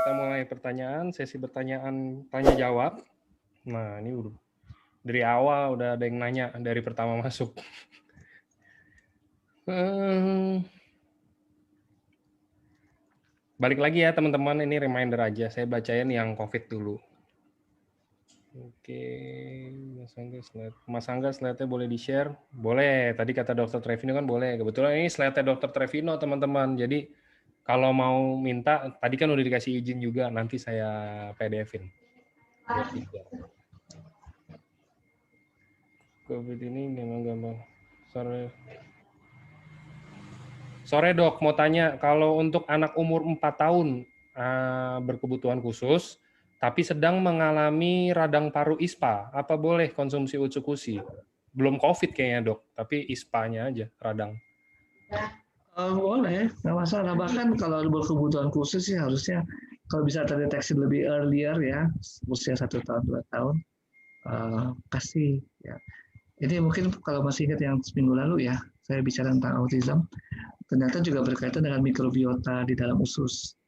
kita mulai pertanyaan, sesi pertanyaan tanya jawab. Nah, ini udah dari awal udah ada yang nanya dari pertama masuk. Balik lagi ya teman-teman, ini reminder aja. Saya bacain yang COVID dulu. Oke, Mas Angga slide-nya boleh di-share? Boleh, tadi kata Dr. Trevino kan boleh. Kebetulan ini slide-nya Dr. Trevino teman-teman. Jadi kalau mau minta, tadi kan udah dikasih izin juga, nanti saya PDF-in. COVID ini gampang-gampang. Sore dok, mau tanya, kalau untuk anak umur 4 tahun berkebutuhan khusus, tapi sedang mengalami radang paru ISPA, apa boleh konsumsi Utsukushi? Belum COVID kayaknya dok, tapi ISPA-nya aja, radang. Boleh, nggak masalah. Bahkan kalau ada berkebutuhan khusus sih harusnya kalau bisa terdeteksi lebih earlier ya, usia 1 tahun 2 tahun, kasih ya. Ini mungkin kalau masih ingat yang seminggu lalu ya, saya bicara tentang autism, ternyata juga berkaitan dengan mikrobiota di dalam usus.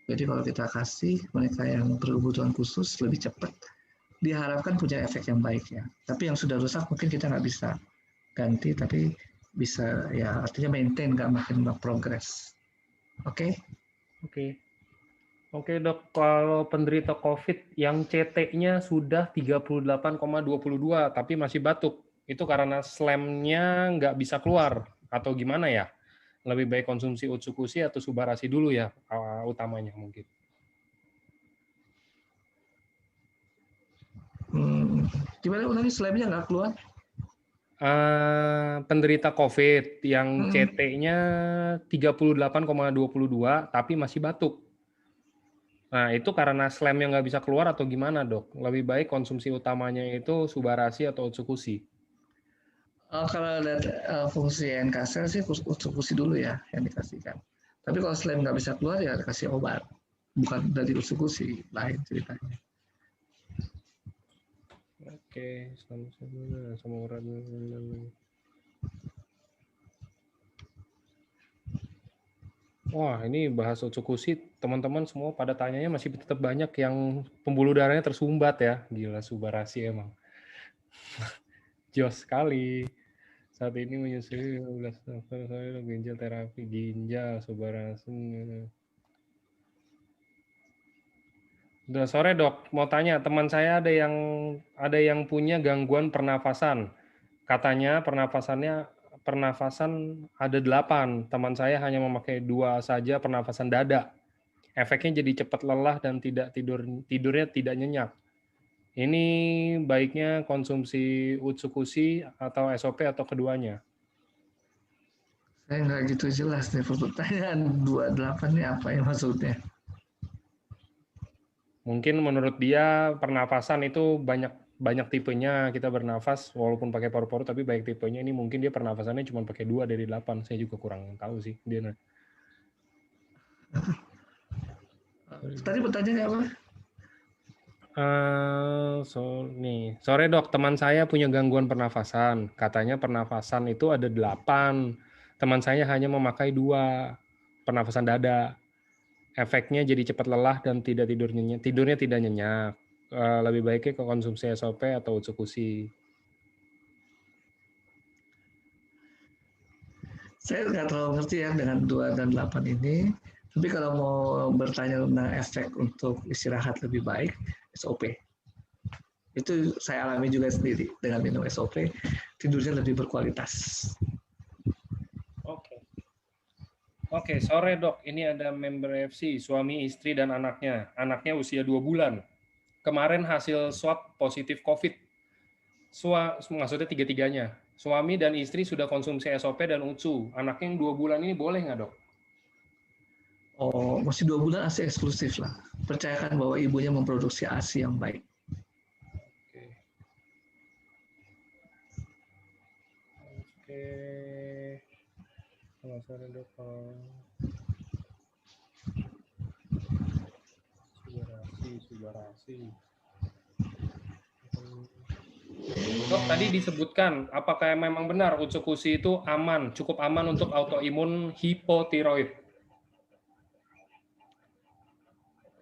Jadi kalau kita kasih mereka yang berkebutuhan khusus lebih cepat, diharapkan punya efek yang baik ya. Tapi yang sudah rusak mungkin kita nggak bisa ganti, tapi bisa ya artinya maintain, nggak makin progress. Oke? Oke dok, kalau penderita COVID yang CT-nya sudah 38,22 tapi masih batuk, itu karena slamnya nggak bisa keluar atau gimana ya? Lebih baik konsumsi Utsukushi atau Subarasi dulu ya utamanya mungkin. Gimana ulangi, slamnya nggak keluar? Penderita COVID yang CT-nya 38,22 tapi masih batuk. Nah, itu karena slam yang nggak bisa keluar atau gimana, dok? Lebih baik konsumsi utamanya itu Subarasi atau Utsukushi? Kalau lihat fungsi NK-sel sih Utsukushi dulu ya yang dikasihkan. Tapi kalau slam nggak bisa keluar ya kasih obat. Bukan dari Utsukushi, lain ceritanya. Oke, sama urat. Wah, ini bahas Utsukushi, teman-teman semua pada tanyanya masih tetap banyak yang pembuluh darahnya tersumbat ya. Gila, Subarasi emang. Jos sekali. Saat ini menyusui 12 November ginjal terapi ginjal Subarasi. Udah sore dok, mau tanya teman saya ada yang punya gangguan pernafasan. Katanya pernafasan ada 8. Teman saya hanya memakai 2 saja pernafasan dada. Efeknya jadi cepat lelah dan tidurnya tidak nyenyak. Ini baiknya konsumsi Utsukushi atau SOP atau keduanya? Saya nggak gitu jelas nih pertanyaan 28 ini apa ya maksudnya? Mungkin menurut dia pernafasan itu banyak tipenya, kita bernafas walaupun pakai paru-paru tapi banyak tipenya. Ini mungkin dia pernafasannya cuma pakai 2 dari 8. Saya juga kurang tahu sih dia. Tadi pertanyaannya apa? Sore dok, teman saya punya gangguan pernafasan. Katanya pernafasan itu ada 8. Teman saya hanya memakai 2 pernafasan dada. Efeknya jadi cepat lelah dan tidurnya tidak nyenyak. Lebih baiknya ke konsumsi SOP atau Utsukushi. Saya nggak terlalu ngerti ya dengan 2 dan 8 ini. Tapi kalau mau bertanya tentang efek untuk istirahat lebih baik, SOP. Itu saya alami juga sendiri dengan minum SOP, tidurnya lebih berkualitas. Oke, sore dok. Ini ada member FC, suami, istri, dan anaknya. Anaknya usia 2 bulan. Kemarin hasil swab positif COVID. Maksudnya tiga-tiganya. Suami dan istri sudah konsumsi SOP dan UTSU. Anaknya yang 2 bulan ini boleh nggak dok? Oh, masih 2 bulan ASI eksklusif lah. Percayakan bahwa ibunya memproduksi ASI yang baik. Oke. Kalau sore dok, Subarasi. Dok, tadi disebutkan, apakah memang benar Utsukushi itu aman, cukup aman untuk autoimun hipotiroid?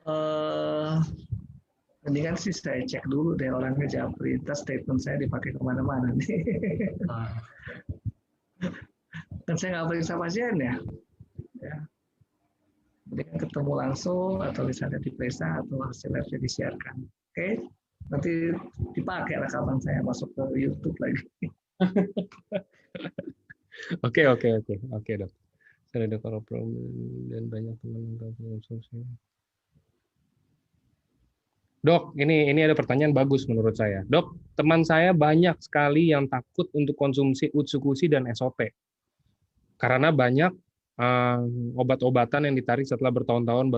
Eh, Mendingan sih saya cek dulu deh orangnya Japri, terus statement saya dipakai kemana-mana nih. Kan saya nggak periksa pasien ya. Ya. Mendingan ketemu langsung atau misalnya diperiksa atau hasil labnya disiarkan. Oke, nanti dipakai rekaman saya masuk ke YouTube lagi. Oke, dok. Saya ada kalau problem dan banyak teman konsumsi. Dok, ini ada pertanyaan bagus menurut saya. Dok, teman saya banyak sekali yang takut untuk konsumsi Utsukushi dan SOP karena banyak obat-obatan yang ditarik setelah bertahun-tahun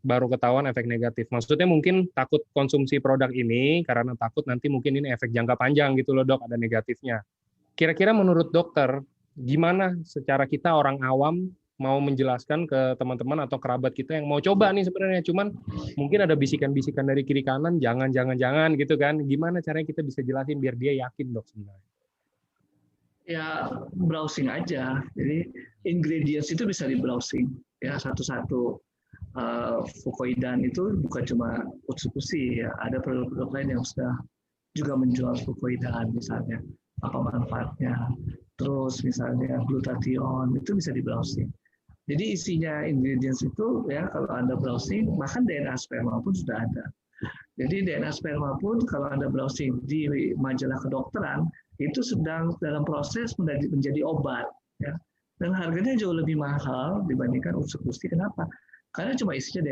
baru ketahuan efek negatif. Maksudnya mungkin takut konsumsi produk ini karena takut nanti mungkin ini efek jangka panjang gitu loh dok, ada negatifnya. Kira-kira menurut dokter, gimana secara kita orang awam mau menjelaskan ke teman-teman atau kerabat kita yang mau coba nih sebenarnya, cuman mungkin ada bisikan-bisikan dari kiri kanan, jangan gitu kan. Gimana caranya kita bisa jelasin biar dia yakin dok sebenarnya? Ya browsing aja. Jadi ingredients itu bisa di browsing ya satu-satu. Fukoidan itu bukan cuma Utsukushi ya, ada produk-produk lain yang sudah juga menjual fukoidan misalnya apa manfaatnya. Terus misalnya glutathione itu bisa di browsing. Jadi isinya ingredients itu ya kalau Anda browsing, bahkan DNA sperma pun sudah ada. Jadi DNA sperma pun kalau Anda browsing di majalah kedokteran itu sedang dalam proses menjadi obat ya. Dan harganya jauh lebih mahal dibandingkan Utsukushi. Kenapa? Karena cuma isinya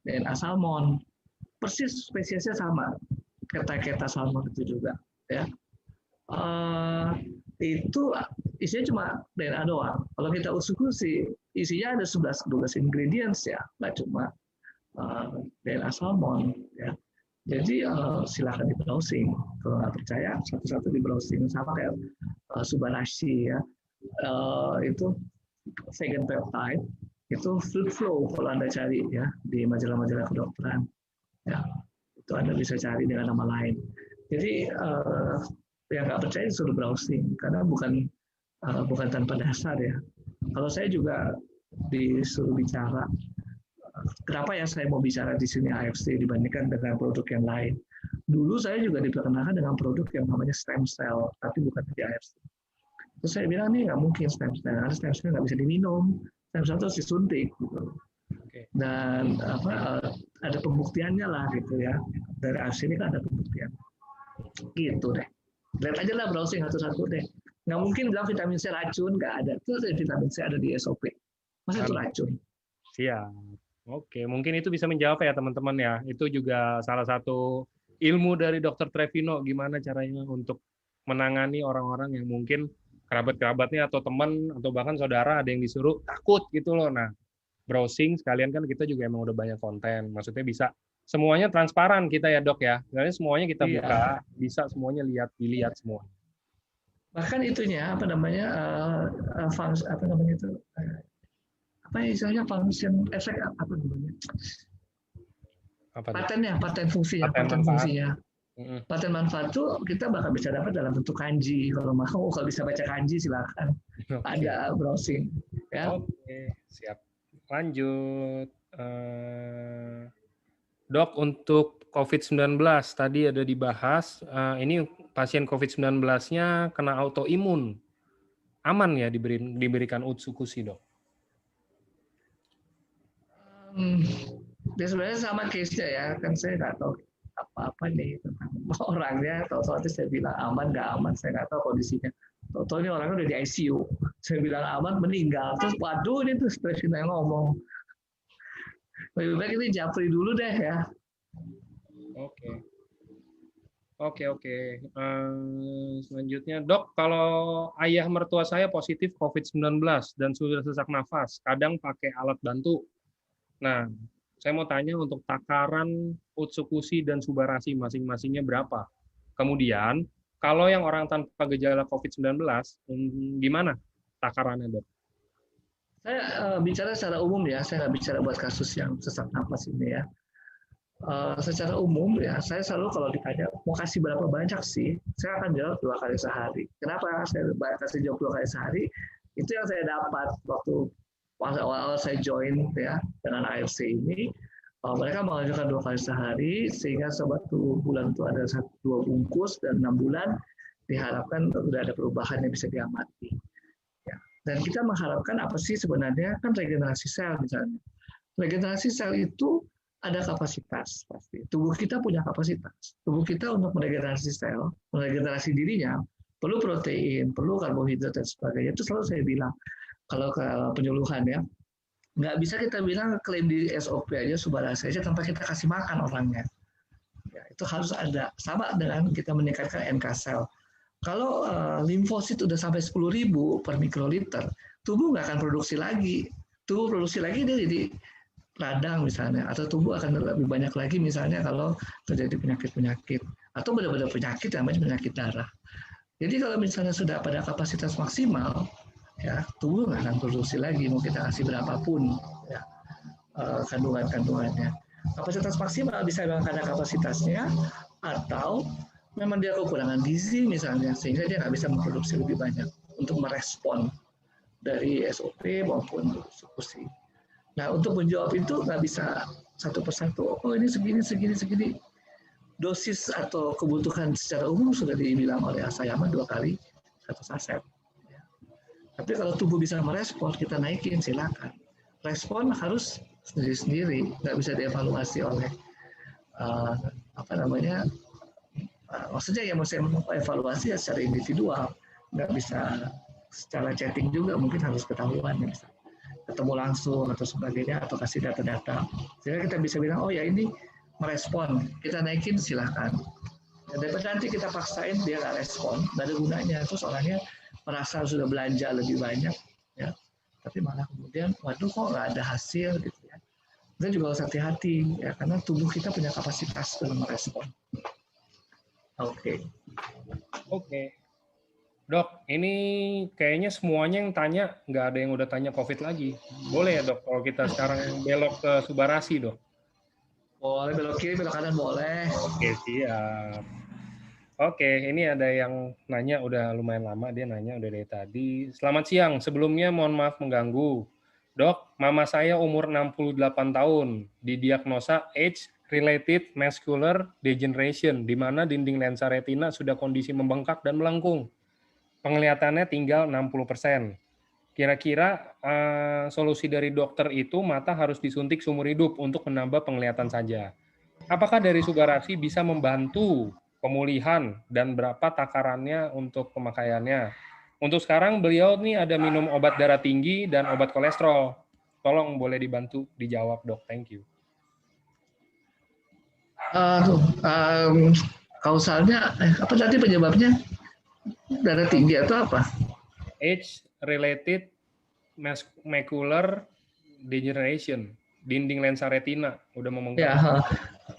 DNA salmon. Persis spesiesnya sama. Keta salmon itu juga ya. Itu isinya cuma DNA doang. Kalau kita Utsukushi isinya ada 11-12 ingredients ya, nggak cuma DNA salmon ya. Jadi silakan di browsing. Kalau nggak percaya, satu-satu di browsing sama kayak Subarashi ya. Itu vegan peptide itu fruit flow kalau Anda cari ya di majalah-majalah kedokteran. Ya, itu Anda bisa cari dengan nama lain. Jadi yang nggak percaya suruh browsing karena bukan tanpa dasar ya. Kalau saya juga disuruh bicara, kenapa ya saya mau bicara di sini AFC dibandingkan dengan produk yang lain. Dulu saya juga diperkenalkan dengan produk yang namanya stem cell, tapi bukan di AFC. Terus saya bilang nih nggak mungkin stem cell, karena stem cell nggak bisa diminum, stem cell itu harus disuntik. Gitu. Dan ada pembuktiannya lah gitu ya. Dari AFC ini kan ada pembuktian. Gitu deh. Lihat aja lah browsing satu-satu deh. Nggak mungkin bilang vitamin C racun, nggak ada. Terus vitamin C ada di SOP. Masa itu racun? Iya. Oke, mungkin itu bisa menjawab ya teman-teman ya. Itu juga salah satu ilmu dari Dokter Trevino, gimana caranya untuk menangani orang-orang yang mungkin kerabat-kerabatnya atau teman atau bahkan saudara ada yang disuruh takut gitu loh. Nah, browsing sekalian kan kita juga emang udah banyak konten. Maksudnya bisa semuanya transparan kita ya dok ya. Sebenarnya semuanya kita buka, bisa semuanya dilihat semua. Bahkan itunya apa namanya apa namanya itu apa istilahnya function efek apa namanya paten fungsinya paten manfaat itu kita bakal bisa dapat dalam bentuk kanji kalau mau. Kalau bisa baca kanji silakan. Ada browsing ya. Oke, siap. Lanjut dok, untuk COVID-19 tadi ada dibahas, ini pasien COVID-19-nya kena autoimun, aman ya diberikan Utsukushi dok? Ya sebenarnya sama case-nya ya, kan saya nggak tahu apa-apa nih tentang orangnya. Tahu-tahu saya bilang aman nggak aman, saya nggak tahu kondisinya. Tahu-tahu ini orangnya udah di ICU, saya bilang aman meninggal. Terus waduh ini tuh presiden yang ngomong. Lebih baik ini Japri dulu deh ya. Oke. Selanjutnya dok, kalau ayah mertua saya positif COVID-19 dan sudah sesak nafas, kadang pakai alat bantu. Nah, saya mau tanya untuk takaran Utsukushi dan Subarashi masing-masingnya berapa? Kemudian, kalau yang orang tanpa gejala COVID-19, gimana takarannya, dok? Saya bicara secara umum ya, saya nggak bicara buat kasus yang sesak nafas ini ya. Secara umum ya, saya selalu kalau ditanya mau kasih berapa banyak sih, saya akan jawab 2 kali sehari. Kenapa saya kasih jawab 2 kali sehari? Itu yang saya dapat waktu awal-awal saya join ya dengan AFC ini. Mereka mengajukan 2 kali sehari, sehingga 1 bulan itu ada 2 bungkus, dan 6 bulan diharapkan sudah ada perubahan yang bisa diamati. Ya. Dan kita mengharapkan apa sih sebenarnya, kan regenerasi sel misalnya. Regenerasi sel itu ada kapasitas pasti. Tubuh kita punya kapasitas. Tubuh kita untuk meregenerasi sel, meregenerasi dirinya, perlu protein, perlu karbohidrat dan sebagainya. Itu selalu saya bilang kalau ke penyuluhan ya, nggak bisa kita bilang klaim di SOP aja, Subbarasi aja tanpa kita kasih makan orangnya. Ya, itu harus ada. Sama dengan kita meningkatkan NK sel. Kalau limfosit udah sampai 10.000 per mikroliter, tubuh nggak akan produksi lagi. Tubuh produksi lagi dia jadi radang misalnya, atau tubuh akan lebih banyak lagi misalnya kalau terjadi penyakit-penyakit, atau benar-benar penyakit namanya penyakit darah. Jadi kalau misalnya sudah pada kapasitas maksimal, ya tubuh nggak akan produksi lagi mau kita kasih berapapun ya, kandungannya. Kapasitas maksimal bisa memang karena kapasitasnya, atau memang dia kekurangan gizi misalnya, sehingga dia nggak bisa memproduksi lebih banyak untuk merespon dari SOP maupun eksekusi. Nah, untuk menjawab itu nggak bisa satu persatu. Oh, ini segini. Dosis atau kebutuhan secara umum sudah dibilang oleh Asayama 2 kali 1 saset. Tapi kalau tubuh bisa merespon, kita naikin, silakan. Respon harus sendiri-sendiri, nggak bisa dievaluasi oleh maksudnya ya mesti evaluasi ya secara individual, nggak bisa secara chatting juga, mungkin harus ketahuan ya, bisa ketemu langsung atau sebagainya, atau kasih data-data sehingga kita bisa bilang oh ya ini merespon, kita naikin silahkan. Daripada nanti kita paksain dia nggak respon, nggak ada gunanya, terus orangnya merasa sudah belanja lebih banyak ya, tapi malah kemudian waduh kok nggak ada hasil gitu ya. Kita juga harus hati-hati ya, karena tubuh kita punya kapasitas dalam merespon. Oke. Dok, ini kayaknya semuanya yang tanya, nggak ada yang udah tanya COVID lagi. Boleh ya dok, kalau kita sekarang belok ke Subbarasi dok? Boleh, belok kiri, belok kanan boleh. Oke, siap. Oke, ini ada yang nanya udah lumayan lama, dia nanya udah dari tadi. Selamat siang, sebelumnya mohon maaf mengganggu. Dok, mama saya umur 68 tahun, didiagnosa age-related macular degeneration, di mana dinding lensa retina sudah kondisi membengkak dan melengkung. Penglihatannya tinggal 60%. Kira-kira solusi dari dokter itu mata harus disuntik seumur hidup untuk menambah penglihatan saja. Apakah dari Subbarasi bisa membantu pemulihan dan berapa takarannya untuk pemakaiannya? Untuk sekarang beliau nih ada minum obat darah tinggi dan obat kolesterol. Tolong boleh dibantu dijawab dok, thank you. Kausalnya apa tadi penyebabnya? Darah tinggi atau apa? Age-related macular degeneration, dinding lensa retina udah membengkak. Ya,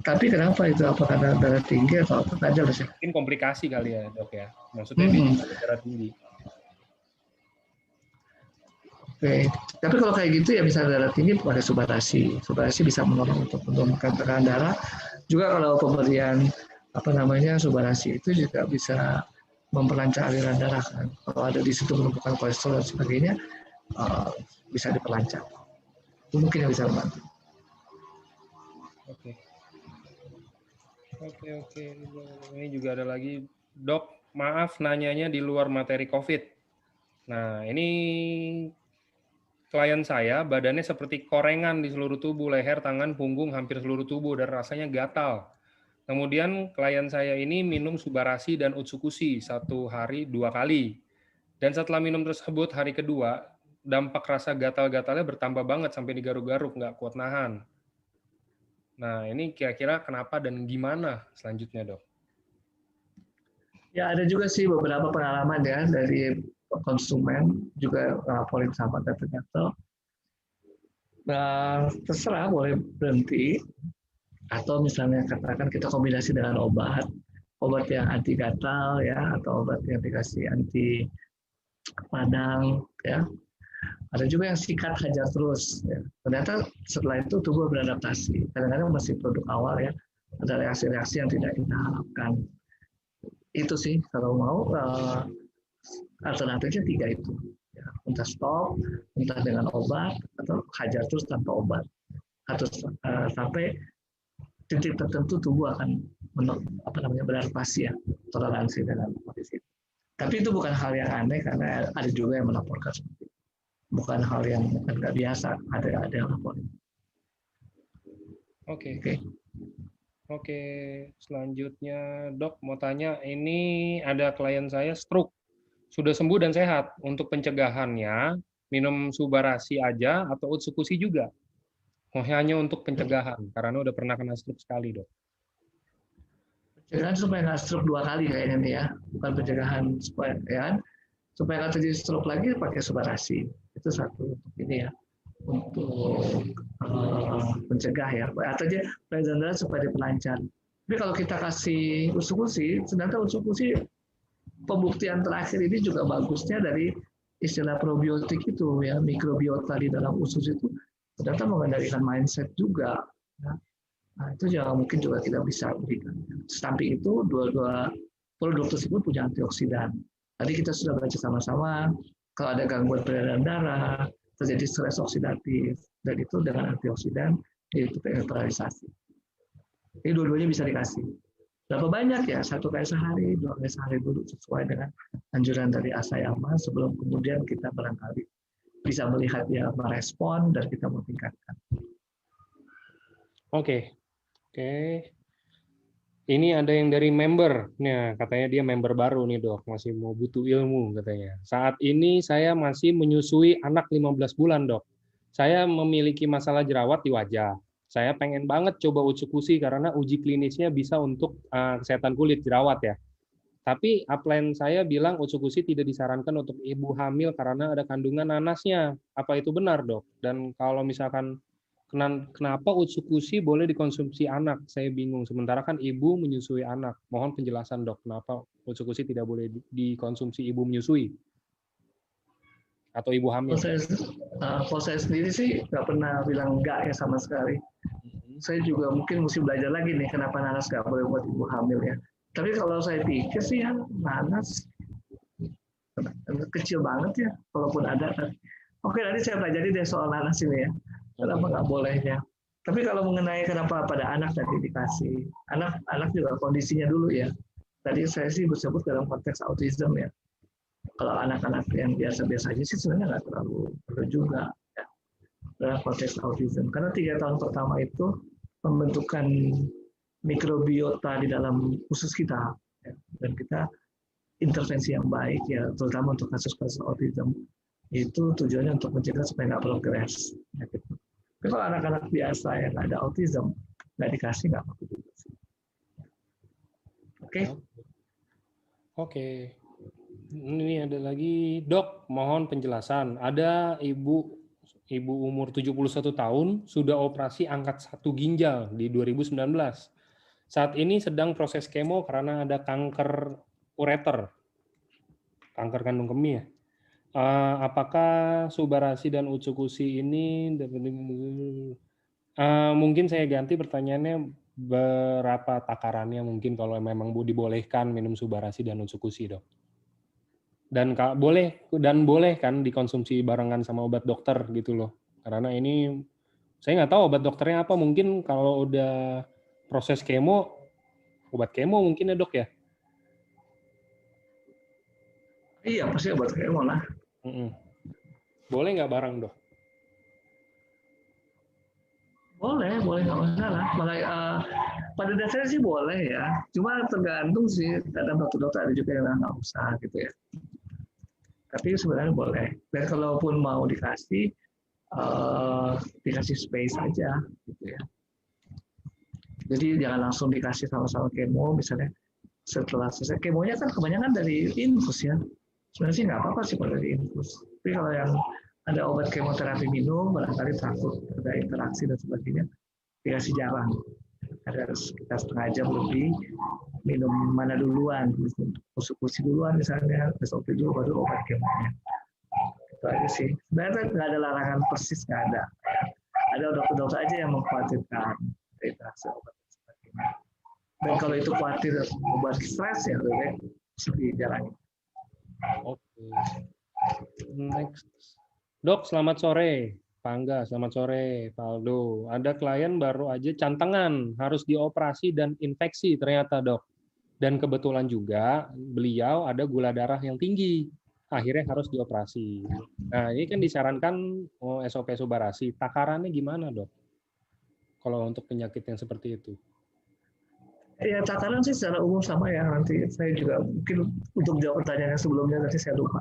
tapi kenapa itu? Apa karena darah tinggi atau apa? Nggak jelas ya. Mungkin komplikasi kali ya dok ya, maksudnya darah tinggi. Oke, tapi kalau kayak gitu ya misalnya darah tinggi pakai Subbarasi. Subbarasi bisa menolong untuk menurunkan tekanan darah. Juga kalau pemberian Subbarasi itu juga bisa memperlancar aliran darah kan. Kalau ada di situ menumpukan kolesterol dan sebagainya, bisa diperlancar. Itu mungkin yang bisa membantu. Oke. Ini juga ada lagi, dok. Maaf nanyanya di luar materi COVID. Nah, ini klien saya badannya seperti korengan di seluruh tubuh, leher, tangan, punggung, hampir seluruh tubuh, dan rasanya gatal. Kemudian klien saya ini minum Subbarasi dan Utsukushi 1 hari 2 kali. Dan setelah minum tersebut hari kedua, dampak rasa gatal-gatalnya bertambah banget sampai digaruk-garuk, nggak kuat nahan. Nah, ini kira-kira kenapa dan gimana selanjutnya, dok? Ya, ada juga sih beberapa pengalaman ya dari konsumen juga laporin sama gatal-gatal. Nah, terserah boleh berhenti, atau misalnya katakan kita kombinasi dengan obat yang anti gatal ya, atau obat yang dikasih anti padang ya. Ada juga yang sikat hajar terus ya. Ternyata setelah itu tubuh beradaptasi. Kadang-kadang masih produk awal ya, ada reaksi-reaksi yang tidak kita harapkan. Itu sih kalau mau alternatifnya 3 itu ya. Entah stop, entah dengan obat, atau hajar terus tanpa obat. atau sampai titik tertentu tubuh akan beradaptasi ya, toleransi dengan kondisi. Tapi itu bukan hal yang aneh karena ada juga yang melaporkan seperti itu. Bukan hal yang nggak biasa, ada yang laporin. Oke. Oke, selanjutnya dok mau tanya, ini ada klien saya stroke, sudah sembuh dan sehat. Untuk pencegahannya, minum Subarasi aja atau Utsukushi juga? Oh, hanya untuk pencegahan, karena udah pernah kena stroke sekali dok. Pencegahan supaya nggak stroke 2 kali kayaknya nih ya, bukan pencegahan supaya supaya nggak terjadi stroke lagi pakai Subarasi. Itu satu untuk ini ya, untuk mencegah ya, atau aja pelajaran supaya dipelancar. Tapi kalau kita kasih Utsukushi, ternyata Utsukushi pembuktian terakhir ini juga bagusnya dari istilah probiotik itu ya, mikrobiota di dalam usus itu ternyata mengendalikan mindset juga. Ya. Nah, itu juga mungkin juga kita bisa berikan. Samping itu dua produk tersebut punya antioksidan. Tadi kita sudah baca sama-sama kalau ada gangguan peredaran darah, terjadi stres oksidatif, dan itu dengan antioksidan yaitu neutralisasi. Jadi dua-duanya bisa dikasih. Berapa banyak ya? 1 kali sehari, 2 kali sehari dulu sesuai dengan anjuran dari Asayama sebelum kemudian kita barangkali bisa melihat dia merespon dan kita meningkatkan. Oke. Ini ada yang dari member. Nah, katanya dia member baru nih dok, masih mau butuh ilmu katanya. Saat ini saya masih menyusui anak 15 bulan dok. Saya memiliki masalah jerawat di wajah. Saya pengen banget coba Utsukushi karena uji klinisnya bisa untuk kesehatan kulit jerawat ya. Tapi upline saya bilang Utsukushi tidak disarankan untuk ibu hamil karena ada kandungan nanasnya. Apa itu benar dok? Dan kalau misalkan kenapa Utsukushi boleh dikonsumsi anak? Saya bingung. Sementara kan ibu menyusui anak. Mohon penjelasan dok, kenapa Utsukushi tidak boleh dikonsumsi ibu menyusui atau ibu hamil? Kalau saya sendiri sih nggak pernah bilang enggak ya sama sekali. Saya juga mungkin mesti belajar lagi nih kenapa nanas nggak boleh buat ibu hamil ya. Tapi kalau saya pikir sih ya nanas kecil banget ya, walaupun ada. Oke, nanti saya pelajari deh soal nanas ini ya. Kenapa nggak bolehnya? Tapi kalau mengenai kenapa pada anak tadi dikasih, anak juga kondisinya dulu ya. Tadi saya sih disebut dalam konteks autism ya. Kalau anak-anak yang biasa-biasa aja sih sebenarnya nggak terlalu perlu juga ya, dalam konteks autism. Karena 3 tahun pertama itu pembentukan mikrobiota di dalam usus kita ya. Dan kita intervensi yang baik ya, terutama untuk kasus-kasus autism itu tujuannya untuk mencegah supaya nggak progres. Ya, gitu. Tapi kalau anak-anak biasa yang nggak ada autism, nggak dikasih nggak apa-apa juga sih. Oke. Ini ada lagi, dok, mohon penjelasan. Ada ibu umur 71 tahun sudah operasi angkat 1 ginjal di 2019. Saat ini sedang proses kemo karena ada kanker ureter, kanker kandung kemih ya. Apakah Subarasi dan Utsukushi ini mungkin saya ganti pertanyaannya, berapa takarannya mungkin kalau memang dibolehkan minum Subarasi dan Utsukushi dok? Dan boleh kan dikonsumsi barengan sama obat dokter gitu loh. Karena ini saya nggak tahu obat dokternya apa, mungkin kalau udah proses kemo, obat kemo mungkin ya dok ya? Iya, pasti obat kemo lah. Boleh nggak bareng dok? Boleh nggak masalah. Pada dasarnya sih boleh ya. Cuma tergantung sih. Kadang dokter ada juga yang nggak usah gitu ya. Tapi sebenarnya boleh. Dan kalaupun mau dikasih space aja gitu ya. Jadi jangan langsung dikasih sama-sama kemo misalnya setelah selesai kemonya kan kebanyakan dari infus ya. Sebenarnya sih nggak apa-apa sih kalau dari infus. Tapi kalau yang ada obat kemoterapi minum, barangkali takut ada interaksi dan sebagainya, dikasih jarang. Ada sekitar setengah jam lebih, minum mana duluan, Utsukushi duluan misalnya, SOP dulu baru obat kemonya. Itu aja sih. Sebenarnya nggak ada larangan persis, nggak ada. Ada dokter-dokter aja yang mengkhawatirkan interaksi obat dan sebagainya. Dan kalau itu khawatir obat stres ya lebih dijalani. Oke. Next. Dok, selamat sore. Pangga, selamat sore, Valdo. Ada klien baru aja cantengan, harus dioperasi dan infeksi ternyata, Dok. Dan kebetulan juga beliau ada gula darah yang tinggi. Akhirnya harus dioperasi. Nah, ini kan disarankan SOP Subarasi. Takarannya gimana, Dok? Kalau untuk penyakit yang seperti itu. Ya, takaran sih secara umum sama ya. Nanti saya juga mungkin untuk jawab pertanyaan yang sebelumnya tadi saya lupa.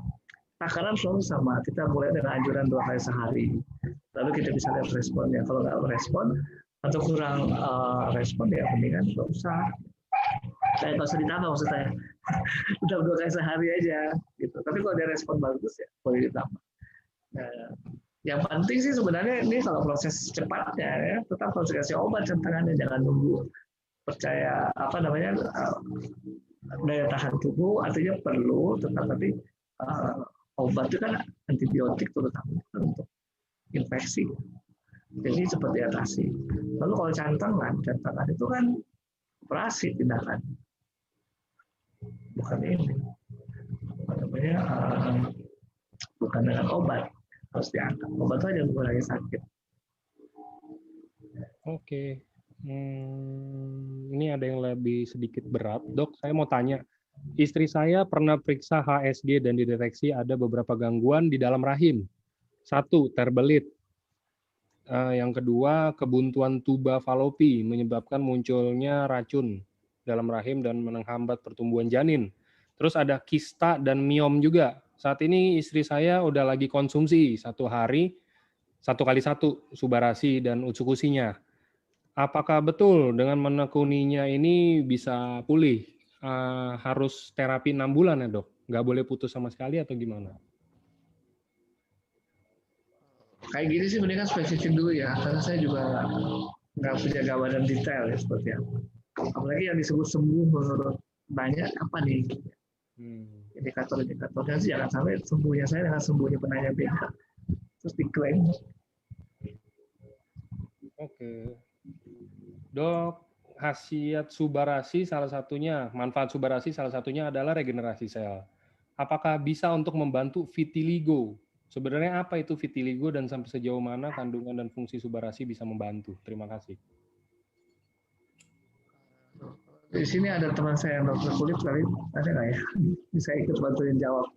Takaran selalu sama. Kita mulai dengan anjuran 2 kali sehari. Lalu kita bisa lihat responnya. Kalau nggak respon atau kurang respon ya mendingan nggak usah. Saya nggak usah ditambah maksud saya. Udah 2 kali sehari aja gitu. Tapi kalau dia respon bagus ya boleh ditambah. Nah, yang penting sih sebenarnya ini kalau proses cepatnya ya tetap harus kasih obat centangannya, jangan nunggu. Percaya apa namanya daya tahan tubuh artinya perlu, tetapi obat itu kan antibiotik terutama untuk infeksi, jadi cepat diatasi. Lalu kalau cantangan itu kan operasi tindakan, bukan ini apa namanya bukan dengan obat, harus diangkat. Obat itu aja mengurangi sakit. Oke. Ini ada yang lebih sedikit berat. Dok, saya mau tanya. Istri saya pernah periksa HSG dan dideteksi ada beberapa gangguan di dalam rahim. 1, terbelit. Yang kedua, kebuntuan tuba falopi menyebabkan munculnya racun dalam rahim dan menghambat pertumbuhan janin. Terus ada kista dan miom juga. Saat ini istri saya udah lagi konsumsi 1 hari 1x1 Subarasi dan Utsukusinya. Apakah betul dengan menekuninya ini bisa pulih? Harus terapi 6 bulan ya, Dok? Nggak boleh putus sama sekali atau gimana? Kayak gini sih mendingan spesifik dulu ya, karena saya juga nggak punya gambaran detail ya seperti apa. Apalagi yang disebut sembuh menurut banyak apa nih? Indikator-indikatornya sih jangan sampai sembuhnya saya dengan sembuhnya penanya beda, terus diklaim. Oke. Dok, khasiat Subarasi salah satunya, manfaat Subarasi salah satunya adalah regenerasi sel. Apakah bisa untuk membantu vitiligo? Sebenarnya apa itu vitiligo dan sampai sejauh mana kandungan dan fungsi Subarasi bisa membantu? Terima kasih. Di sini ada teman saya yang dokter kulit kali, ada nggak ya? Bisa ikut bantuin jawab.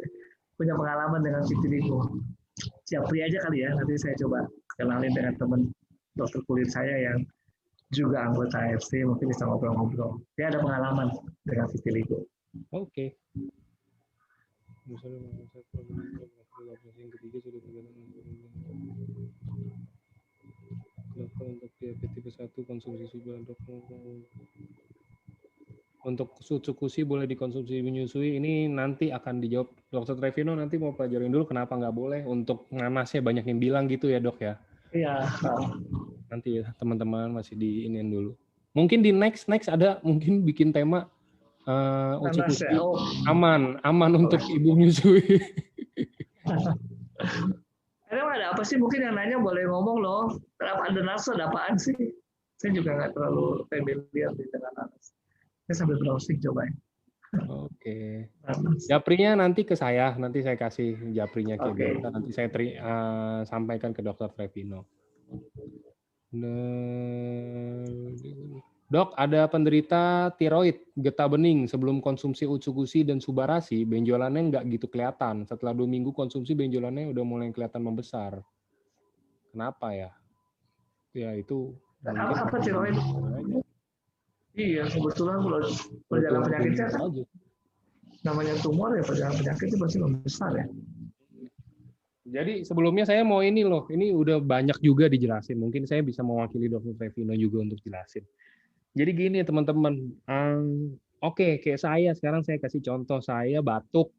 Punya pengalaman dengan vitiligo. Japri aja kali ya, nanti saya coba kenalin dengan teman dokter kulit saya yang juga anggota AFC, mungkin bisa ngobrol-ngobrol. Dia ada pengalaman dengan vitiligo. Oke. Untuk diabetes tipe 1 konsumsi Subar, Dok. Untuk Utsukusi boleh dikonsumsi menyusui, ini nanti akan dijawab Dr. Trevino, nanti mau pelajarin dulu kenapa nggak boleh. Untuk nanasnya banyak yang bilang gitu ya, Dok ya. Iya. Nanti ya teman-teman masih diinin dulu. Mungkin di next ada mungkin bikin tema Utsukusi ya? aman untuk ibu menyusui. Ada apa sih? Mungkin yang nanya boleh ngomong loh. Kenapa ada nanas? Ada apaan sih? Saya juga nggak terlalu familiar dengan nanas. Saya sambil browsing cobain. Oke. Japrinya nanti ke saya, nanti saya kasih japrinya ke Bianca, nanti saya sampaikan ke Dr. Trevino. Dok, ada penderita tiroid, getah bening sebelum konsumsi Utsukusi dan Subarasi, benjolannya nggak gitu kelihatan. Setelah 2 minggu konsumsi, benjolannya udah mulai kelihatan membesar. Kenapa ya? Ya itu. Apa tiroid? Iya, kebetulan kalau perjalanan penyakitnya kan namanya tumor ya, perjalanan penyakitnya pasti membesar ya. Jadi sebelumnya saya mau ini loh, ini udah banyak juga dijelasin. Mungkin saya bisa mewakili Dr. Trevino juga untuk jelasin. Jadi gini teman-teman, oke, kayak saya sekarang saya kasih contoh, saya batuk,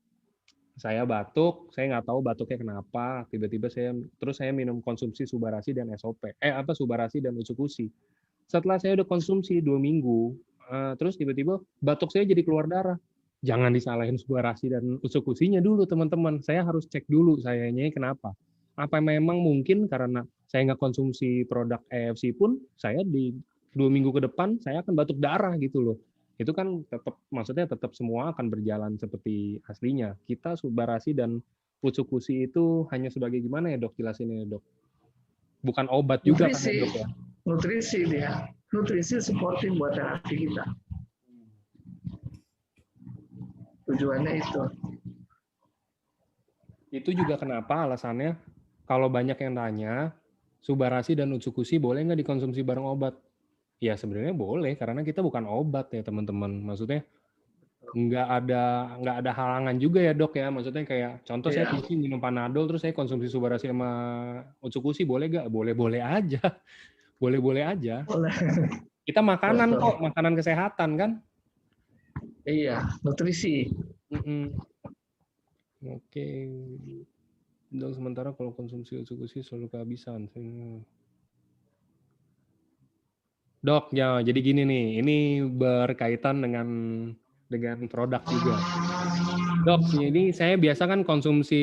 saya nggak tahu batuknya kenapa, tiba-tiba saya minum konsumsi Subarasi dan SOP, Subarasi dan Utsukusi. Setelah saya udah konsumsi 2 minggu, terus tiba-tiba batuk saya jadi keluar darah. Jangan disalahin Subarasi dan Utsukusinya dulu teman-teman, saya harus cek dulu sayanya kenapa. Apa memang mungkin karena saya nggak konsumsi produk AFC pun, saya di 2 minggu ke depan saya akan batuk darah gitu loh. Itu kan maksudnya tetap semua akan berjalan seperti aslinya. Kita Subarasi dan Utsukusi itu hanya sebagai gimana ya, Dok, jelasinnya, Dok? Bukan obat juga kan ya, Nutrisi, Dok ya? nutrisi dia. Nutrisi supporting buat terapi kita. Tujuannya itu. Itu juga kenapa alasannya kalau banyak yang tanya, Subarasi dan Utsukushi boleh nggak dikonsumsi bareng obat? Ya sebenarnya boleh karena kita bukan obat ya teman-teman. Maksudnya nggak ada halangan juga ya dok ya. Maksudnya kayak contoh saya Iya, pusing minum Panadol terus saya konsumsi Subarasi sama Utsukushi boleh nggak? Boleh-boleh aja. Boleh-boleh aja. boleh. Kita makanan Betul. kok, makanan kesehatan kan? Iya, nutrisi. Mm-mm. Oke. Dok, sementara kalau konsumsi Utsukushi selalu kehabisan. Dok, ya jadi gini nih, ini berkaitan dengan produk juga. Dok, ini saya biasa kan konsumsi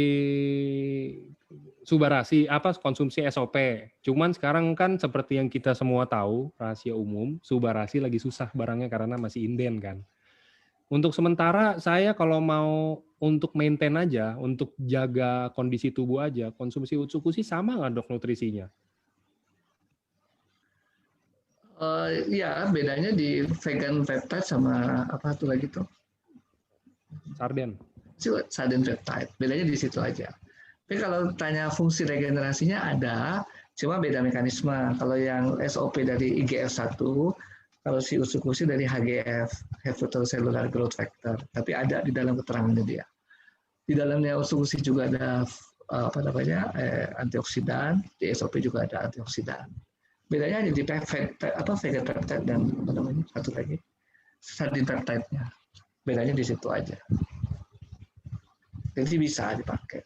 Subarasi, konsumsi SOP. Cuman sekarang kan seperti yang kita semua tahu, rahasia umum, Subarasi lagi susah barangnya karena masih inden kan. Untuk sementara saya kalau mau untuk maintain aja, untuk jaga kondisi tubuh aja, konsumsi Utsukushi sama nggak dok nutrisinya? Ya, bedanya di vegan peptide sama apa tuh lagi tuh? Sarden. Sudden peptide. Bedanya di situ aja. Tapi kalau tanya fungsi regenerasinya ada, cuma beda mekanisme. Kalau yang SOP dari IGF-1, kalau si usukusi dari HGF, Hepatic Cellular Growth Factor. Tapi ada di dalam keterangannya dia. Di dalamnya usukusi juga ada apa namanya antioksidan, di SOP juga ada antioksidan. Bedanya hanya di vegan peptide dan apa namanya satu lagi sardine peptide-nya. Bedanya di situ aja. Jadi bisa dipakai.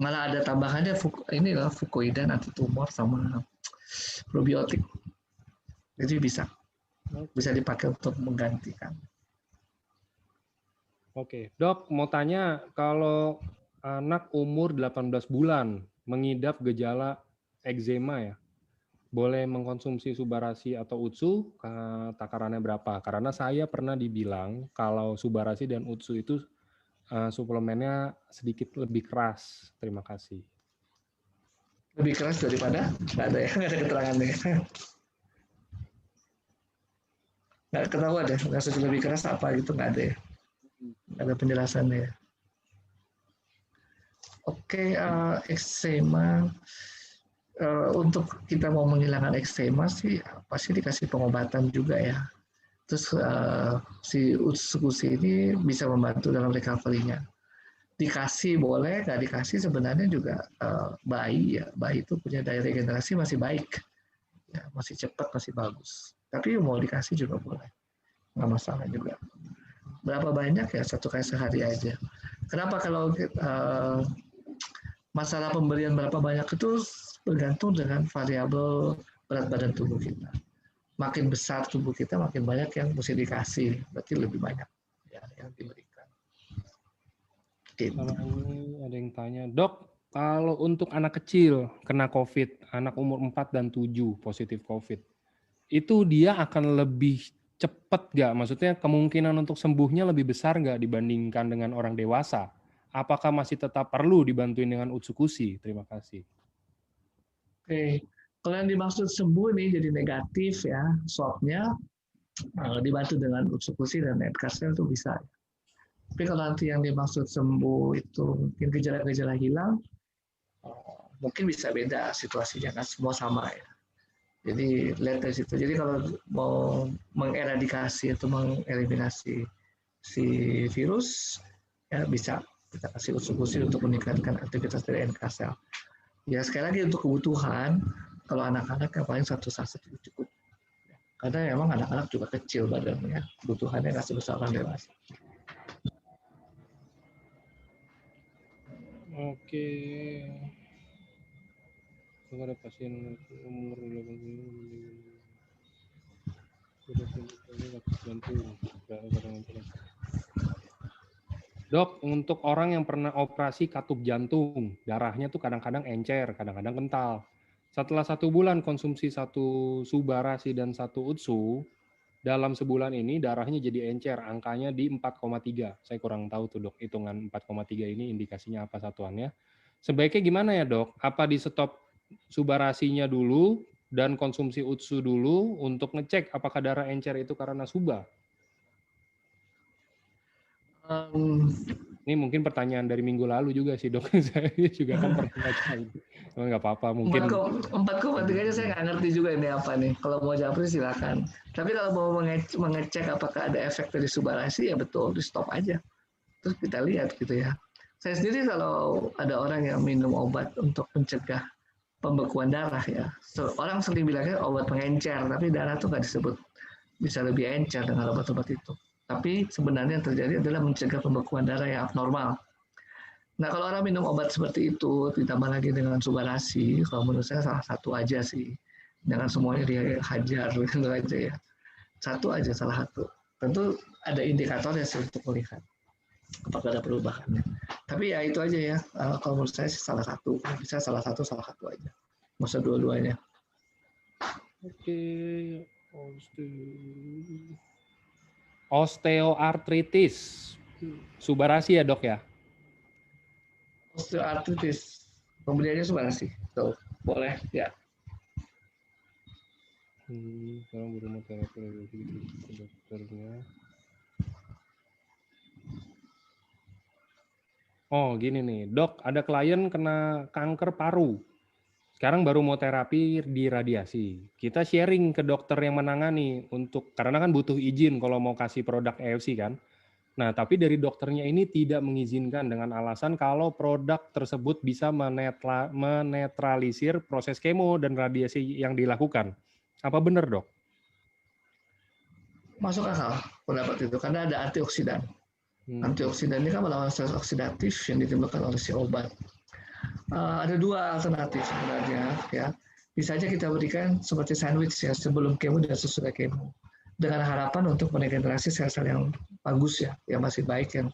Malah ada tambahannya ini lah fukoidan anti tumor sama probiotik. Jadi bisa dipakai untuk menggantikan. Oke, dok mau tanya kalau anak umur 18 bulan mengidap gejala eczema ya, boleh mengkonsumsi Subarasi atau Utsu, takarannya berapa? Karena saya pernah dibilang kalau Subarasi dan Utsu itu suplemennya sedikit lebih keras. Terima kasih. Lebih keras daripada nggak ada ya, nggak ada keterangannya. Nggak ketahuan deh, kasus lebih keras apa gitu nggak ada ya, nggak ada penjelasannya ya. Oke, eksema untuk kita mau menghilangkan eksema sih pasti dikasih pengobatan juga ya. Terus si usukusi ini bisa membantu dalam recovery-nya. Dikasih boleh, nggak dikasih sebenarnya juga bayi ya. Bayi itu punya daya regenerasi masih baik, ya, masih cepat, masih bagus. Tapi mau dikasih juga boleh, nggak masalah juga. Berapa banyak ya satu kali sehari aja. Kenapa kalau masalah pemberian berapa banyak itu bergantung dengan variabel berat badan tubuh kita. Makin besar tubuh kita, makin banyak yang mesti dikasih, berarti lebih banyak ya yang diberikan. Gitu. Kalau ini ada yang tanya, dok, kalau untuk anak kecil kena COVID, anak umur 4 dan 7 positif COVID, itu dia akan lebih cepat nggak? Maksudnya kemungkinan untuk sembuhnya lebih besar nggak dibandingkan dengan orang dewasa? Apakah masih tetap perlu dibantuin dengan Utsukushi? Terima kasih. Oke, kalau yang dimaksud sembuh ini jadi negatif ya, swabnya dibantu dengan usukusi dan Edcasel itu bisa. Tapi kalau nanti yang dimaksud sembuh itu mungkin gejala-gejala hilang, mungkin bisa beda situasinya, kan semua sama ya. Jadi lihat dari situ. Jadi kalau mau mengeradikasi atau mengeliminasi si virus, ya bisa kita kasih usukusi untuk meningkatkan aktivitas dari NK sel. Ya sekali lagi untuk kebutuhan, kalau anak-anak yang paling satu saset itu cukup. Karena memang anak-anak juga kecil badannya, kebutuhannya nggak sebesar orang dewasa. Oke. Ada pasien umur 80 Dok, untuk orang yang pernah operasi katup jantung, darahnya tuh kadang-kadang encer, kadang-kadang kental. Setelah 1 bulan konsumsi 1 Subarasi dan 1 Utsu, dalam sebulan ini darahnya jadi encer, angkanya di 4,3. Saya kurang tahu tuh dok, hitungan 4,3 ini indikasinya apa satuannya. Sebaiknya gimana ya dok? Apa di stop subarasinya dulu dan konsumsi UTSU dulu untuk ngecek apakah darah encer itu karena suba? Ini mungkin pertanyaan dari minggu lalu juga sih dok. Saya juga kan pernah baca itu. Nggak apa-apa mungkin. 4,3 saya nggak ngerti juga ini apa nih. Kalau mau japri silakan. Tapi kalau mau mengecek apakah ada efek dari subarasi ya betul di stop aja. Terus kita lihat gitu ya. Saya sendiri kalau ada orang yang minum obat untuk mencegah pembekuan darah ya. Orang sering bilangnya obat pengencer, tapi darah tuh nggak disebut bisa lebih encer dengan obat-obat itu. Tapi sebenarnya yang terjadi adalah mencegah pembekuan darah yang abnormal. Nah kalau orang minum obat seperti itu, ditambah lagi dengan subarasi, kalau menurut saya salah satu aja sih. Jangan semuanya dihajar gitu aja ya. Satu aja, salah satu. Tentu ada indikatornya sih untuk melihat apakah ada perubahannya. Tapi ya itu aja ya. Kalau menurut saya sih salah satu. Bisa salah satu aja. Nggak usah dua-duanya. Oke. Osteoartritis. Subarasi ya dok ya? Osteoartritis. Pembeliannya subarasi. Tuh, boleh ya. Sekarang berumah terapi dokternya. Oh gini nih, dok ada klien kena kanker paru. Sekarang baru mau terapi di radiasi. Kita sharing ke dokter yang menangani karena kan butuh izin kalau mau kasih produk EFC kan. Nah, tapi dari dokternya ini tidak mengizinkan dengan alasan kalau produk tersebut bisa menetralisir proses kemo dan radiasi yang dilakukan. Apa benar, dok? Masuk akal pendapat itu karena ada antioksidan. Antioksidan ini kan melawan stres oksidatif yang ditimbulkan oleh si obat. Ada dua alternatif sebenarnya ya. Bisa saja kita berikan seperti sandwich ya sebelum kemo dan sesudah kemo dengan harapan untuk meregenerasi sel-sel yang bagus ya, yang masih baik yang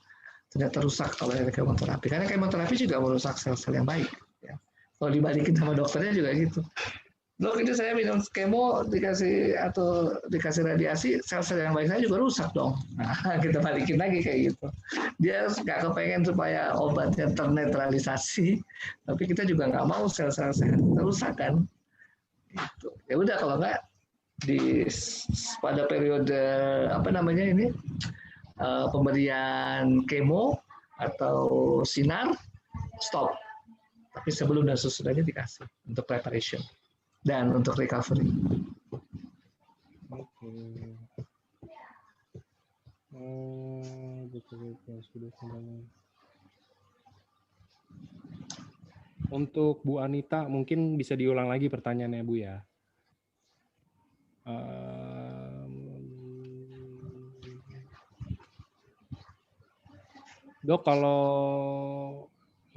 ternyata rusak kalau ada kemoterapi. Karena kemoterapi juga merusak sel-sel yang baik. Ya. Kalau dibalikin sama dokternya juga gitu. Dok ini saya minum kemo dikasih radiasi, sel-sel yang baik saya juga rusak dong. Nah kita balikin lagi kayak gitu. Dia nggak kepengen supaya obatnya ternetralisasi, tapi kita juga nggak mau sel-sel sehat rusak kan. Gitu. Ya udah kalau nggak pada periode pemberian kemo atau sinar stop. Tapi sebelum dan sesudahnya dikasih untuk preparation. Dan untuk recovery. Oke. Untuk Bu Anita, mungkin bisa diulang lagi pertanyaannya Bu ya. Dok, kalau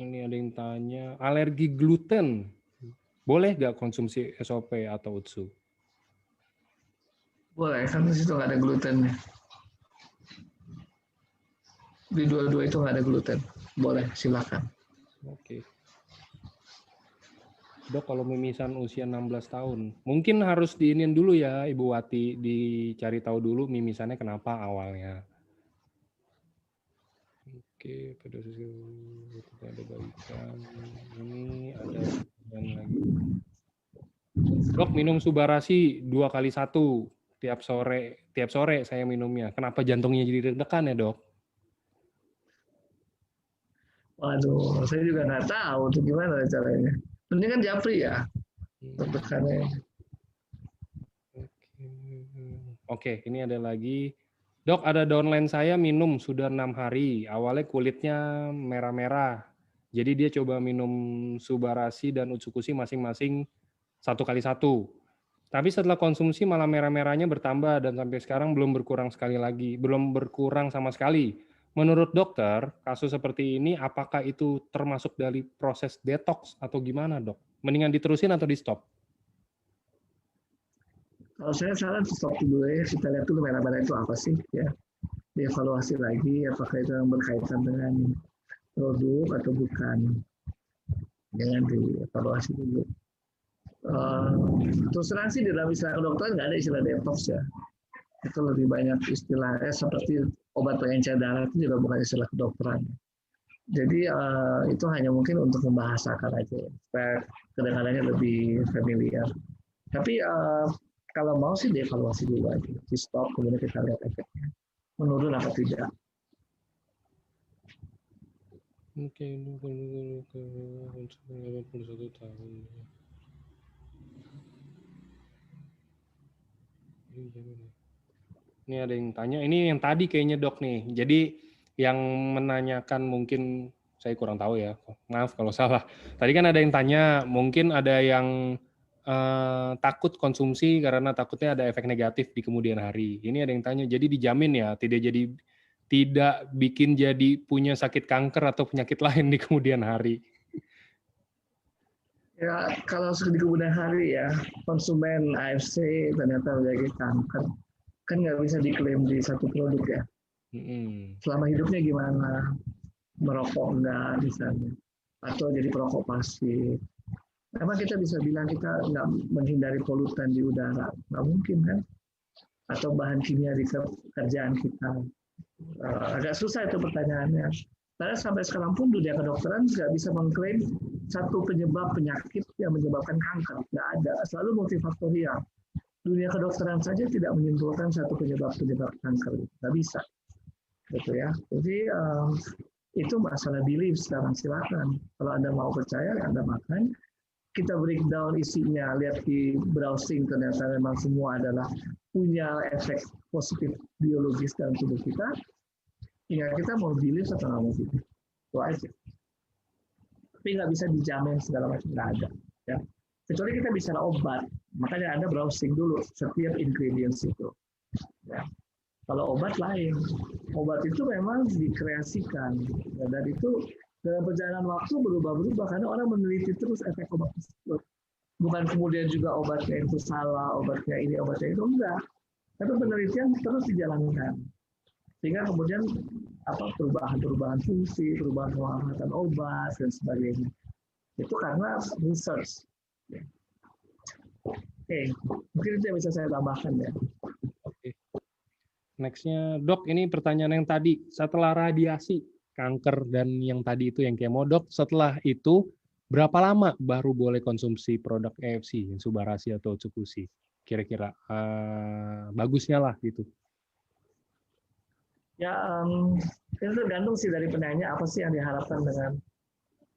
ini ada yang tanya, alergi gluten, boleh nggak konsumsi SOP atau UTSU? Boleh, kan di situ nggak ada glutennya. Di dua-dua itu nggak ada gluten. Boleh, silakan. Oke. Dok, kalau mimisan usia 16 tahun, mungkin harus diinin dulu ya Ibu Wati, dicari tahu dulu mimisannya kenapa awalnya. Oke, pada sisi ada baikan. Ini ada lagi. Dok, minum subarasi 2x1 tiap sore saya minumnya. Kenapa jantungnya jadi deg-degan ya dok? Waduh, saya juga nggak tahu tuh gimana caranya. Ini kan japri ya, deg-degannya. Oke, ini ada lagi. Dok, ada downline saya minum sudah 6 hari. Awalnya kulitnya merah-merah. Jadi dia coba minum subarasi dan utsukushi masing-masing 1x1. Tapi setelah konsumsi malah merah-merahnya bertambah dan sampai sekarang belum berkurang sama sekali. Menurut dokter, kasus seperti ini apakah itu termasuk dari proses detox atau gimana, dok? Mendingan diterusin atau di stop? Kalau saya saran stop dulu ya, kita lihat dulu merah-merah itu apa sih ya. Dievaluasi lagi apakah itu yang berkaitan dengan produk atau bukan. Jangan dievaluasi dulu. Terus terang sih di dalam istilah kedokteran nggak ada istilah detox ya. Itu lebih banyak istilahnya seperti obat pengencer darah itu juga bukan istilah kedokteran. Jadi itu hanya mungkin untuk membahasakan aja ya, supaya kedengarannya lebih familiar. Tapi kalau mau sih dievaluasi dulu aja, di stop kemudian kita lihat efeknya menurun apa tidak. Oke, 81 tahun. Ini ada yang tanya, ini yang tadi kayaknya dok nih. Jadi yang menanyakan mungkin saya kurang tahu ya, maaf kalau salah. Tadi kan ada yang tanya, mungkin ada yang takut konsumsi karena takutnya ada efek negatif di kemudian hari. Ini ada yang tanya, jadi dijamin ya tidak bikin jadi punya sakit kanker atau penyakit lain di kemudian hari. Ya kalau di kemudian hari ya konsumen AFC ternyata menjadi kanker kan nggak bisa diklaim di satu produk ya. Selama hidupnya gimana, merokok enggak misalnya, atau jadi perokok pasif. Memang kita bisa bilang kita nggak menghindari polutan di udara, nggak mungkin kan? Atau bahan kimia di kerjaan kita. Agak susah itu pertanyaannya. Karena sampai sekarang pun dunia kedokteran nggak bisa mengklaim satu penyebab penyakit yang menyebabkan kanker. Nggak ada, selalu multifaktorial. Dunia kedokteran saja tidak menyimpulkan satu penyebab kanker. Nggak bisa. Gitu ya. Jadi itu masalah belief sekarang, silakan. Kalau Anda mau percaya, Anda makan. Kita breakdown isinya, lihat di browsing ternyata memang semua adalah punya efek positif biologis dalam tubuh kita. Tinggal kita mau belief atau nggak mau belief. Itu aja. Tapi nggak bisa dijamin segala macam, nggak ada. Ya. Kecuali kita bicara obat, makanya Anda browsing dulu setiap ingredients itu. Ya. Kalau obat lain, obat itu memang dikreasikan, dan itu dalam perjalanan waktu berubah-berubah karena orang meneliti terus efek obat tersebut. Bukan kemudian juga obatnya itu salah, obatnya ini, obatnya itu enggak. Tapi penelitian terus dijalankan. Sehingga kemudian perubahan fungsi, perubahan pengamatan obat dan sebagainya. Itu karena research. Oke, mungkin itu yang bisa saya tambahkan ya. Oke. Nextnya, dok, ini pertanyaan yang tadi. Setelah radiasi, kanker, dan yang tadi itu yang kemo, dok, setelah itu berapa lama baru boleh konsumsi produk EFC, Subarasi atau Otsukushi? Kira-kira bagusnya lah gitu. Ya, itu tergantung sih dari penanya apa sih yang diharapkan dengan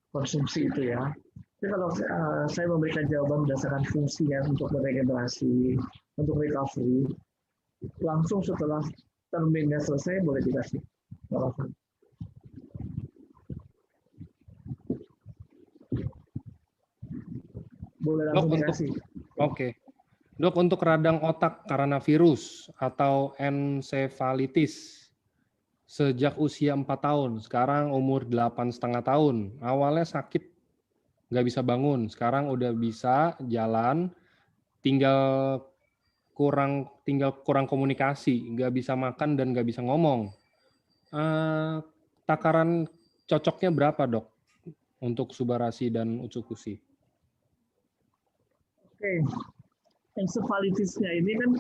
konsumsi itu ya. Jadi kalau saya memberikan jawaban berdasarkan fungsinya untuk meregenerasi, untuk recovery, langsung setelah terminnya selesai boleh dikasih. Boleh langsung dikasih. Oke. Dok, untuk radang otak karena virus atau ensefalitis sejak usia 4 tahun, sekarang umur 8,5 tahun. Awalnya sakit, nggak bisa bangun. Sekarang udah bisa jalan, tinggal kurang komunikasi, nggak bisa makan dan nggak bisa ngomong. Takaran cocoknya berapa, dok, untuk Subarasi dan Otsukushi? Oke. Ensefalitisnya ini kan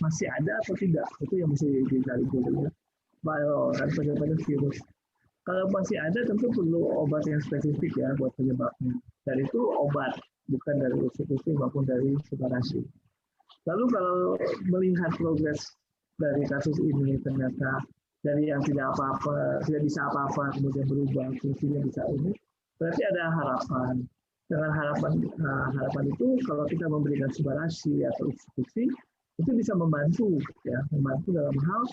masih ada atau tidak? Itu yang mesti dicari dulu ya. Kan penyebabnya virus. Kalau masih ada tentu perlu obat yang spesifik ya buat penyebabnya. Dan itu obat, bukan dari Otsukushi maupun dari Subarasi. Lalu kalau melihat progres dari kasus ini ternyata dari yang tidak apa-apa, tidak bisa apa-apa, kemudian berubah, fungsinya bisa ini, berarti ada harapan. Dengan harapan itu kalau kita memberikan Subarasi atau Otsukushi itu bisa membantu ya, membantu dalam hal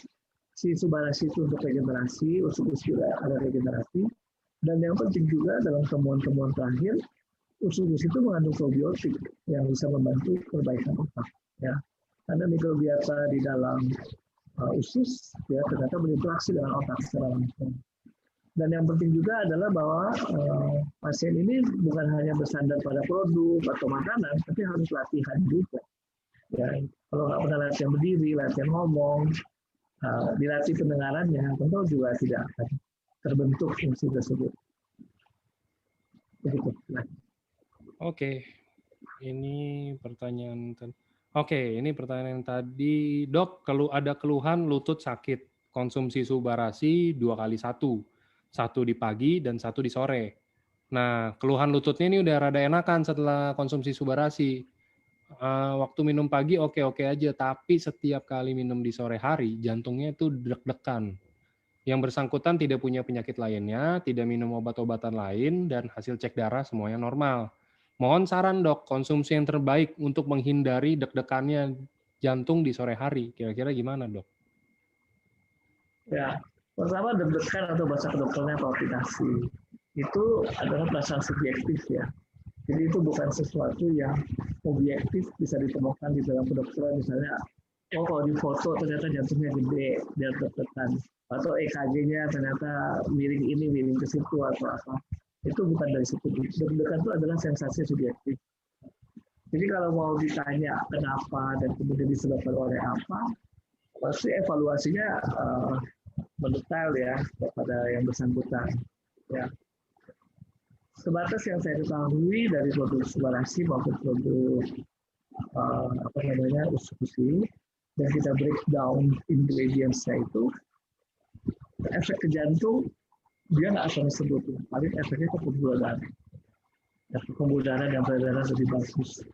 si Subarasi itu untuk regenerasi, Otsukushi ada regenerasi, dan yang penting juga dalam temuan-temuan terakhir Otsukushi itu mengandung probiotik yang bisa membantu perbaikan otak ya, karena mikrobiota di dalam usus ya ternyata berinteraksi dengan otak secara langsung. Dan yang penting juga adalah bahwa pasien ini bukan hanya bersandar pada produk atau makanan, tapi harus latihan juga. Ya, kalau nggak pernah latihan berdiri, latihan ngomong, dilatih pendengarannya, tentu juga tidak akan terbentuk fungsi tersebut. Begitu. Nah. Oke, ini pertanyaan. Ini pertanyaan tadi, dok, kalau ada keluhan lutut sakit, konsumsi Subarasi 2x1. 1 di pagi dan 1 di sore. Nah, keluhan lututnya ini udah rada enakan setelah konsumsi Subarasi. Waktu minum pagi oke-oke aja, tapi setiap kali minum di sore hari, jantungnya itu deg-degan. Yang bersangkutan tidak punya penyakit lainnya, tidak minum obat-obatan lain, dan hasil cek darah semuanya normal. Mohon saran dok, konsumsi yang terbaik untuk menghindari deg-degannya jantung di sore hari. Kira-kira gimana dok? Ya, pertama deg-degan atau bahasa kedokterannya palpitasi itu adalah perasaan subjektif ya. Jadi itu bukan sesuatu yang objektif bisa ditemukan di dalam kedokteran. Misalnya, oh kalau di foto ternyata jantungnya gede, dia deg-degan. Atau EKG-nya ternyata miring ini, miring ke situ atau apa. Itu bukan dari situ. Deg-degan itu adalah sensasi subjektif. Jadi kalau mau ditanya kenapa dan kemudian disebabkan oleh apa, pasti evaluasinya mendetail ya kepada yang bersangkutan. Ya. Sebatas yang saya ketahui dari produk Subarasi maupun produk Usukusi, dan kita breakdown ingredients-nya itu, efek ke jantung dia nggak akan disebut, paling efeknya ke pembuluh darah. Pembuluh darah dan peredaran lebih bagus.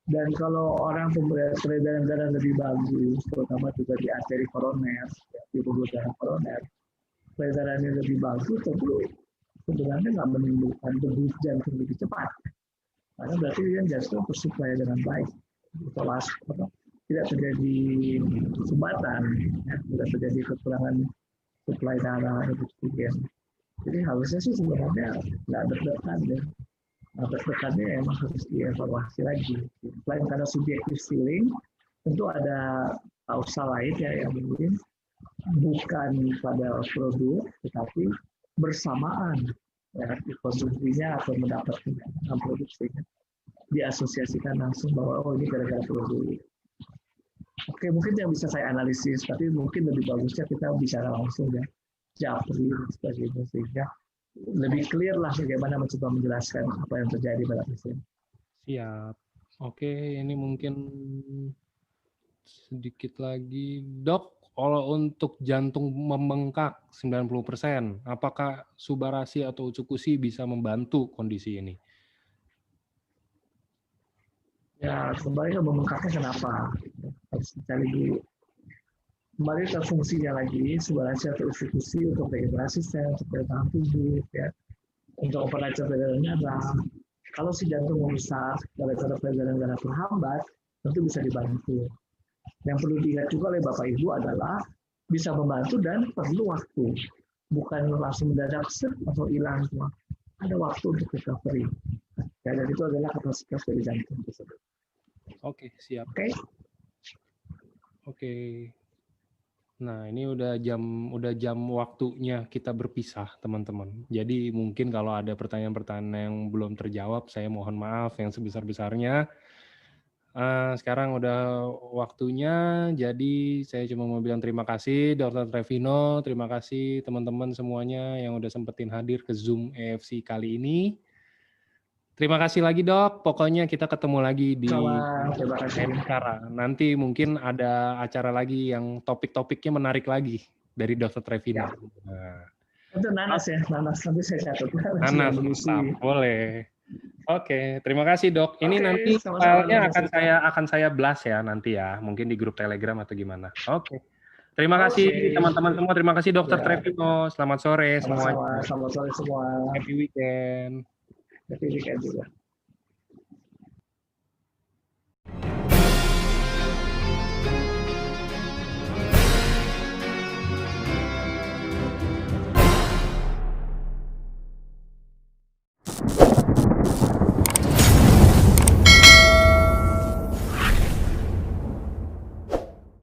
Dan kalau orang peredaran darah lebih bagus, terutama juga di arteri koroner, di pembuluh darah koroner, peredarannya lebih bagus, tentu sebenarnya nggak menimbulkan degup jantung lebih cepat. Karena berarti dia jantung tersuplai dengan baik. Tidak terjadi sumbatan, ya, tidak terjadi kekurangan suplai darah, oksigen. Jadi harusnya sih sebenarnya nggak deg-degan ya. Deg-degannya emang harus dievaluasi lagi. Selain karena subjektif feeling, tentu ada kausal lain ya yang mungkin bukan pada produk, tetapi bersamaan ya, konsumsinya atau mendapatkan produksinya diasosiasikan langsung bahwa oh ini gara-gara produk. Oke, mungkin yang bisa saya analisis, tapi mungkin lebih bagusnya kita bicara langsung ya, Japri dan sebagainya, sehingga lebih clear lah bagaimana mencoba menjelaskan apa yang terjadi pada pasien. Siap. Oke, ini mungkin sedikit lagi. Dok, kalau untuk jantung membengkak 90%, apakah Subarasi atau Ucukusi bisa membantu kondisi ini? Ya, kembali ke membengkaknya kenapa? Harus dicari dulu. Kembali ke fungsinya lagi, Subarasi atau Ucukusi untuk regenerasi sel, untuk daya tahan tubuh, ya, untuk operasi peredaran darah. Kalau si jantung membesar, gara-gara peredaran darah terhambat, tentu bisa dibantu. Yang perlu diingat juga oleh Bapak Ibu adalah bisa membantu dan perlu waktu. Bukan langsung mendadak set atau hilang semua. Ada waktu untuk recovery. Dan itu adalah kapasitas dari jantung tersebut. Oke, siap. Oke. Oke. Nah, ini udah jam waktunya kita berpisah, teman-teman. Jadi mungkin kalau ada pertanyaan-pertanyaan yang belum terjawab, saya mohon maaf yang sebesar-besarnya. Sekarang udah waktunya, jadi saya cuma mau bilang terima kasih Dr. Trevino, terima kasih teman-teman semuanya yang udah sempetin hadir ke Zoom EFC kali ini. Terima kasih lagi dok, pokoknya kita ketemu lagi di acara. Nanti mungkin ada acara lagi yang topik-topiknya menarik lagi dari Dr. Trevino. Ya. Nah. Itu nanas ya, nanas nanti saya catat. Nanas, boleh. Oke, terima kasih dok. Ini nanti filenya akan saya blast ya nanti ya, mungkin di grup Telegram atau gimana. Oke. Terima kasih teman-teman semua. Terima kasih Dr. Trevino. Selamat sore semuanya. Selamat sore semua. Happy weekend. Happy weekend juga.